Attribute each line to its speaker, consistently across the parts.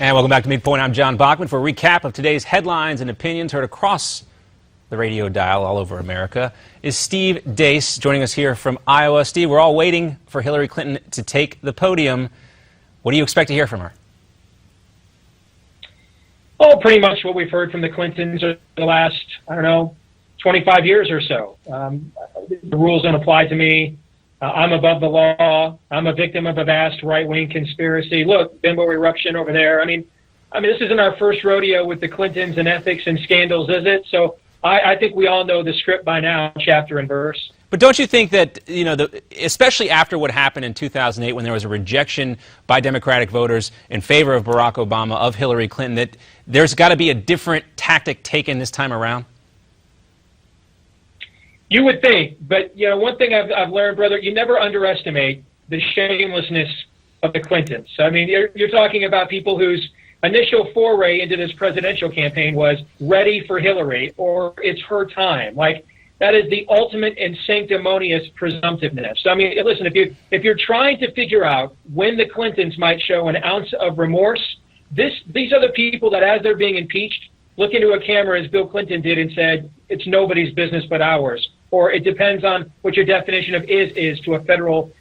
Speaker 1: And welcome back to MidPoint. I'm John Bachman for a recap of today's headlines and opinions heard across the radio dial all over America. Is Steve Deace joining us here from Iowa. Steve, we're all waiting for Hillary Clinton to take the podium. What do you expect to hear from her?
Speaker 2: Oh, pretty much what we've heard from the Clintons over the last, 25 years or so. The rules don't apply to me. I'm above the law. I'm a victim of a vast right-wing conspiracy. Look, bimbo eruption over there. I mean, this isn't our first rodeo with the Clintons and ethics and scandals, is it? So I think we all know the script by now, chapter and verse.
Speaker 1: But don't you think that, especially after what happened in 2008 when there was a rejection by Democratic voters in favor of Barack Obama, of Hillary Clinton, that there's got to be a different tactic taken this time around?
Speaker 2: You would think, but one thing I've learned, brother, you never underestimate the shamelessness of the Clintons. I mean, you're talking about people whose initial foray into this presidential campaign was ready for Hillary, or it's her time. Like, that is the ultimate and sanctimonious presumptiveness. I mean, listen, if you're trying to figure out when the Clintons might show an ounce of remorse, these are the people that, as they're being impeached, look into a camera as Bill Clinton did and said, "It's nobody's business but ours." Or it depends on what your definition of is to a federal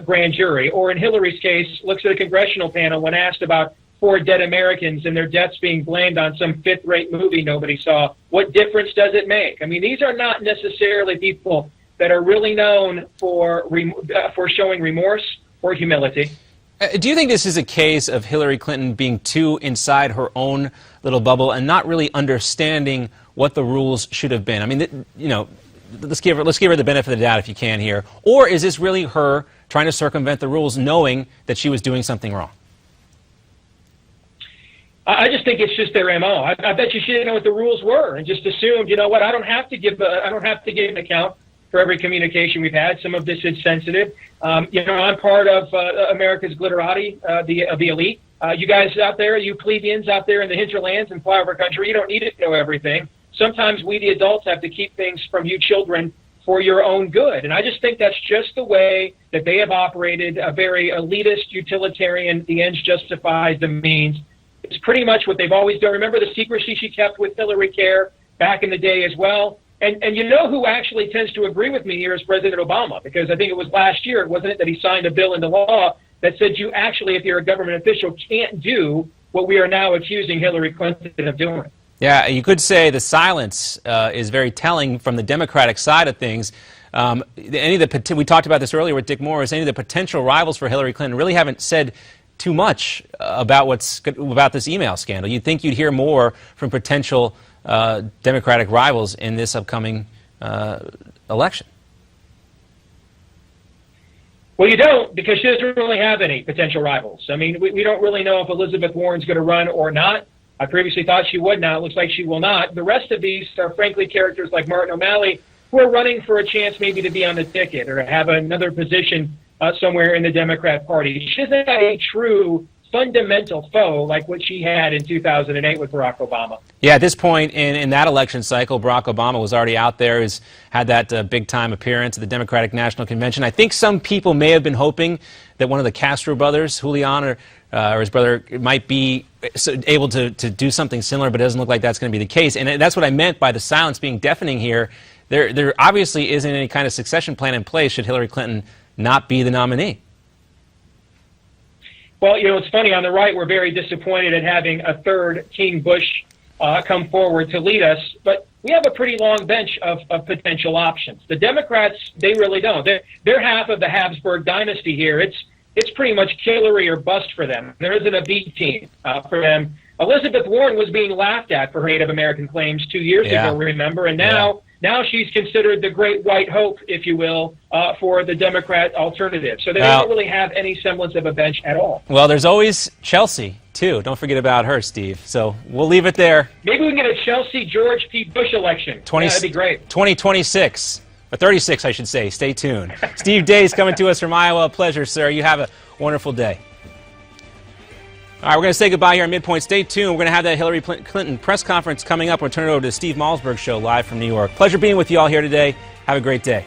Speaker 2: grand jury. Or in Hillary's case, looks at a congressional panel when asked about 4 dead Americans and their deaths being blamed on some fifth-rate movie nobody saw. What difference does it make? I mean, these are not necessarily people that are really known for showing remorse or humility.
Speaker 1: Do you think this is a case of Hillary Clinton being too inside her own little bubble and not really understanding what the rules should have been? I mean, let's give her the benefit of the doubt if you can here. Or is this really her trying to circumvent the rules, knowing that she was doing something wrong?
Speaker 2: I just think it's just their MO. I bet you she didn't know what the rules were and just assumed, you know what, I don't have to give an account for every communication we've had. Some of this is sensitive. I'm part of America's glitterati, the elite. You guys out there, you plebeians out there in the hinterlands and flyover country, you don't need to know everything. Sometimes we, the adults, have to keep things from you children for your own good. And I just think that's just the way that they have operated, a very elitist, utilitarian, the ends justifies the means. It's pretty much what they've always done. Remember the secrecy she kept with Hillary Care back in the day as well? And you know who actually tends to agree with me here is President Obama, because I think it was last year, wasn't it, that he signed a bill into law that said you actually, if you're a government official, can't do what we are now accusing Hillary Clinton of doing.
Speaker 1: Yeah, you could say the silence is very telling from the Democratic side of things. We talked about this earlier with Dick Morris. Any of the potential rivals for Hillary Clinton really haven't said too much about this email scandal. You'd think you'd hear more from potential Democratic rivals in this upcoming election.
Speaker 2: Well, you don't, because she doesn't really have any potential rivals. I mean, we don't really know if Elizabeth Warren's going to run or not. I previously thought she would. Now it looks like she will not. The rest of these are, frankly, characters like Martin O'Malley who are running for a chance maybe to be on the ticket or have another position somewhere in the Democrat Party. She doesn't have a true fundamental foe like what she had in 2008 with Barack Obama. Yeah,
Speaker 1: at this point in that election cycle, Barack Obama was already out there, has had that big-time appearance at the Democratic National Convention. I think some people may have been hoping that one of the Castro brothers, Julian or his brother, might be able to do something similar, but it doesn't look like that's going to be the case. And that's what I meant by the silence being deafening here. There obviously isn't any kind of succession plan in place should Hillary Clinton not be the nominee.
Speaker 2: Well, it's funny. On the right, we're very disappointed at having a third King Bush come forward to lead us, but we have a pretty long bench of potential options. The Democrats, they really don't. They're half of the Habsburg dynasty here. It's pretty much Hillary or bust for them. There isn't a B team for them. Elizabeth Warren was being laughed at for her Native American claims 2 years ago, remember? And now she's considered the great white hope, if you will, for the Democrat alternative. So they don't really have any semblance of a bench at all.
Speaker 1: Well, there's always Chelsea, too. Don't forget about her, Steve. So we'll leave it there.
Speaker 2: Maybe we can get a Chelsea-George P. Bush election. That'd be great.
Speaker 1: 2026. Or 36, I should say. Stay tuned. Steve Deace coming to us from Iowa. A pleasure, sir. You have a wonderful day. All right, we're going to say goodbye here on MidPoint. Stay tuned. We're going to have that Hillary Clinton press conference coming up. We'll turn it over to the Steve Malzberg Show live from New York. Pleasure being with you all here today. Have a great day.